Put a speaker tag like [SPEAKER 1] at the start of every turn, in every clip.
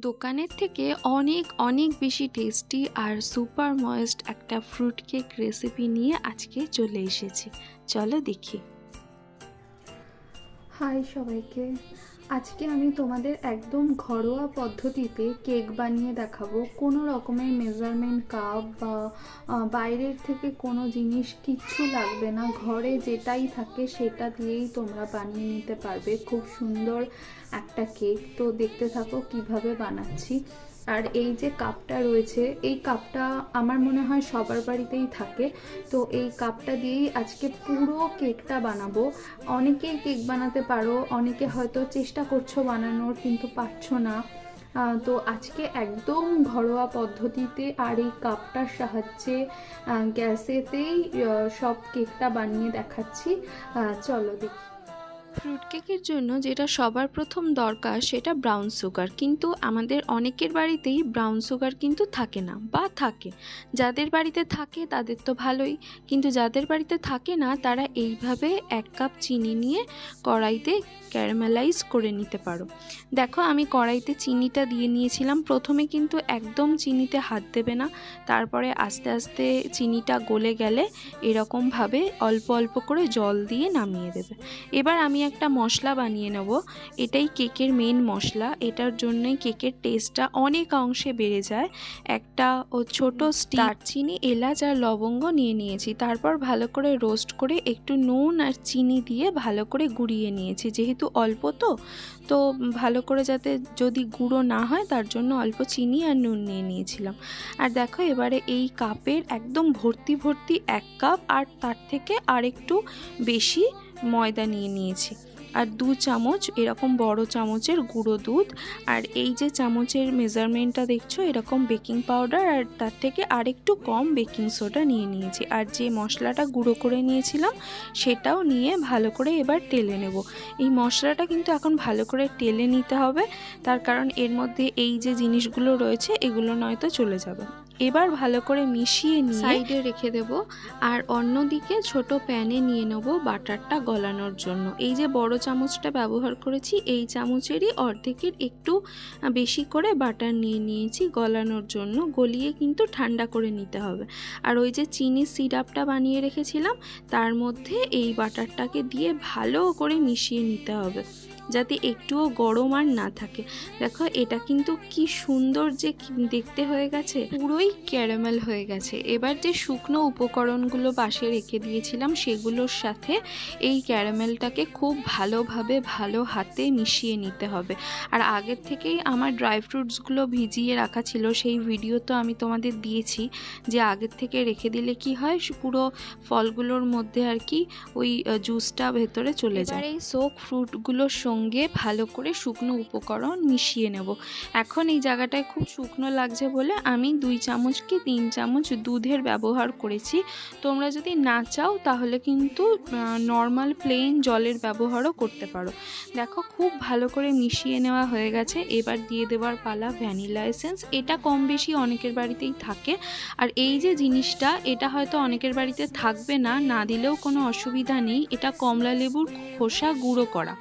[SPEAKER 1] দোকানের থেকে অনেক অনেক বেশি টেস্টি আর সুপার ময়েস্ট একটা ফ্রুট কেক রেসিপি নিয়ে আজকে চলে এসেছি। চলো দেখি।
[SPEAKER 2] হাই সবাইকে, আজকে আমি তোমাদের একদম ঘরোয়া পদ্ধতিতে কেক বানিয়ে দেখাবো। কোনো রকমের মেজারমেন্ট কাপ বা বাইরের থেকে কোনো জিনিস কিচ্ছু লাগবে না, ঘরে যেটাই থাকে সেটা দিয়েই তোমরা বানিয়ে নিতে পারবে খুব সুন্দর একটা কেক। তো দেখতে থাকো কিভাবে বানাচ্ছি। আর এই যে কাপটা রয়েছে, এই কাপটা আমার মনে হয় সবার বাড়িতেই থাকে। তো এই কাপটা দিয়েই আজকে পুরো কেকটা বানাবো। অনেকেই কেক বানাতে পারো, অনেকে হয়তো চেষ্টা করছো বানানোর কিন্তু পারছো না। তো আজকে একদম ঘরোয়া পদ্ধতিতে আর এই কাপটার সাহায্যে গ্যাসেতেই সব কেকটা বানিয়ে দেখাচ্ছি। চলো দেখি।
[SPEAKER 1] ফ্রুট কেকের জন্য যেটা সবার প্রথম দরকার সেটা ব্রাউন সুগার, কিন্তু আমাদের অনেকের বাড়িতেই ব্রাউন সুগার কিন্তু থাকে না, বা থাকে। যাদের বাড়িতে থাকে তাদের তো ভালোই, কিন্তু যাদের বাড়িতে থাকে না তারা এইভাবে 1 কাপ চিনি নিয়ে কড়াইতে ক্যারামেলাইজ করে নিতে পারো। দেখো আমি কড়াইতে চিনিটা দিয়ে নিয়েছিলাম। প্রথমে কিন্তু একদম চিনিতে হাত দেবে না, তারপরে আস্তে আস্তে চিনিটা গলে গেলে এরকমভাবে অল্প অল্প করে জল দিয়ে নামিয়ে দেবে। এবার আমি একটা মশলা বানিয়ে নেব। এটাই কেকের মেন মশলা, এটার জন্যই কেকের টেস্টটা অনেক অংশে বেড়ে যায়। একটা ছোট দারচিনি, এলাচ আর লবঙ্গ নিয়ে নিয়েছি। তারপর ভালো করে রোস্ট করে একটু নুন আর চিনি দিয়ে ভালো করে গুঁড়িয়ে নিয়েছি। যেহেতু অল্প তো ভালো করে যাতে যদি গুঁড়ো না হয় তার জন্য অল্প চিনি আর নুন নিয়ে নিয়েছিলাম। আর দেখো এবারে এই কাপের একদম ভর্তি ভর্তি 1 কাপ আর তার থেকে আর একটু বেশি ময়দা নিয়ে নিয়েছি, আর 2 চামচ এরকম বড় চামচের গুঁড়ো দুধ, আর এই যে চামচের মেজারমেন্টটা দেখছো এরকম বেকিং পাউডার, আর তার থেকে আরেকটু কম বেকিং সোডা নিয়ে নিয়েছি। আর যে মশলাটা গুঁড়ো করে নিয়েছিলাম সেটাও নিয়ে ভালো করে এবার টেলে নেব। এই মশলাটা কিন্তু এখন ভালো করে টেলে নিতে হবে, তার কারণ এর মধ্যে এই যে জিনিসগুলো রয়েছে এগুলো নয়তো চলে যাবে। এবার ভালো করে মিশিয়ে নিয়ে সাইডে রেখে দেব। আর অন্যদিকে ছোট প্যানে নিয়ে নেব বাটারটা গলানোর জন্য। এই যে বড় চামচটা ব্যবহার করেছি এই চামচেরই অর্ধেকের একটু বেশি করে বাটার নিয়ে নিয়েছি গলানোর জন্য। গলিয়ে কিন্তু ঠান্ডা করে নিতে হবে। আর ওই যে চিনির সিরাপটা বানিয়ে রেখেছিলাম তার মধ্যে এই বাটারটাকে দিয়ে ভালো করে মিশিয়ে নিতে হবে, যাতে একটুও গরম আর না থাকে। দেখো এটা কিন্তু কি সুন্দর যে দেখতে হয়ে গেছে, পুরোই ক্যারামেল হয়ে গেছে। এবার যে শুকনো উপকরণগুলো পাশে রেখে দিয়েছিলাম সেগুলোর সাথে এই ক্যারামেলটাকে খুব ভালোভাবে ভালো হাতে মিশিয়ে নিতে হবে। আর আগের থেকেই আমার ড্রাই ফ্রুটসগুলো ভিজিয়ে রাখা ছিল, সেই ভিডিও তো আমি তোমাদের দিয়েছি যে আগের থেকে রেখে দিলে কি হয় পুরো ফলগুলোর মধ্যে আর কি ওই জুসটা ভেতরে চলে যায়। এই সোক ফ্রুটগুলোর সঙ্গে ভালো করে শুকনো উপকরণ মিশিয়ে নেব। এখন এই জায়গাটায় খুব শুকনো লাগছে বলে আমি 2 চামচ কি 3 চামচ দুধের ব্যবহার করেছি। তোমরা যদি না চাও তাহলে কিন্তু নর্মাল প্লেন জলের ব্যবহারও করতে পারো। দেখো খুব ভালো করে মিশিয়ে নেওয়া হয়ে গেছে। এবার দিয়ে দেওয়ার পালা ভ্যানিলা এসেন্স। এটা কম বেশি অনেকের বাড়িতেই থাকে। আর এই যে জিনিসটা এটা হয়তো অনেকের বাড়িতে থাকবে না, না দিলেও কোনো অসুবিধা নেই। এটা কমলা লেবুর খোসা গুঁড়ো করা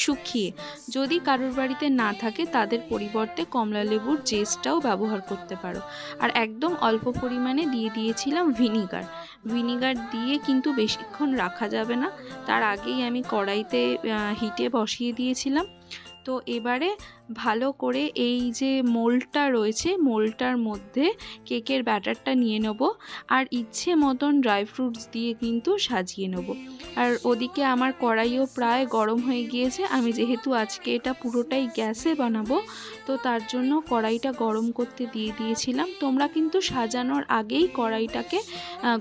[SPEAKER 1] শুকিয়ে, যদি কারোর বাড়িতে না থাকে তাদের পরিবর্তে কমলা লেবুর জেসটাও ব্যবহার করতে পারো। আর একদম অল্প পরিমাণে দিয়ে দিয়েছিলাম ভিনিগার দিয়ে কিন্তু বেশিক্ষণ রাখা যাবে না, তার আগেই আমি কড়াইতে হিটে বসিয়ে দিয়েছিলাম। তো এবারে ভালো করে এই যে মোল্ডটা রয়েছে মোল্ডটার মধ্যে কেকের ব্যাটারটা নিয়ে নেব, আর ইচ্ছে মতন ড্রাই ফ্রুটস দিয়ে কিন্তু সাজিয়ে নেব। আর ওদিকে আমার কড়াইও প্রায় গরম হয়ে গিয়েছে। আমি যেহেতু আজকে এটা পুরোটাই গ্যাসে বানাবো তো তার জন্য কড়াইটা গরম করতে দিয়ে দিয়েছিলাম। তোমরা কিন্তু সাজানোর আগেই কড়াইটাকে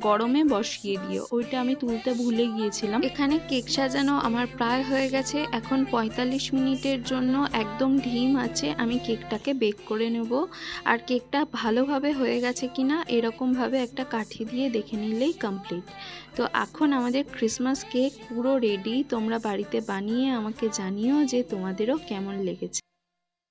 [SPEAKER 1] গরমে বসিয়ে দিও, ওইটা আমি তুলতে ভুলে গিয়েছিলাম। এখানে কেক সাজানো আমার প্রায় হয়ে গেছে। এখন 45 মিনিটের জন্য একদম ডিম আছে আমি কেকটাকে বেক করে নেব। আর কেকটা ভালোভাবে হয়ে গেছে কিনা এরকমভাবে একটা কাঠি দিয়ে দেখে নিলেই কমপ্লিট। তো এখন আমাদের ক্রিসমাস কেক পুরো রেডি। তোমরা বাড়িতে বানিয়ে আমাকে জানিও যে তোমাদেরও কেমন লেগেছে।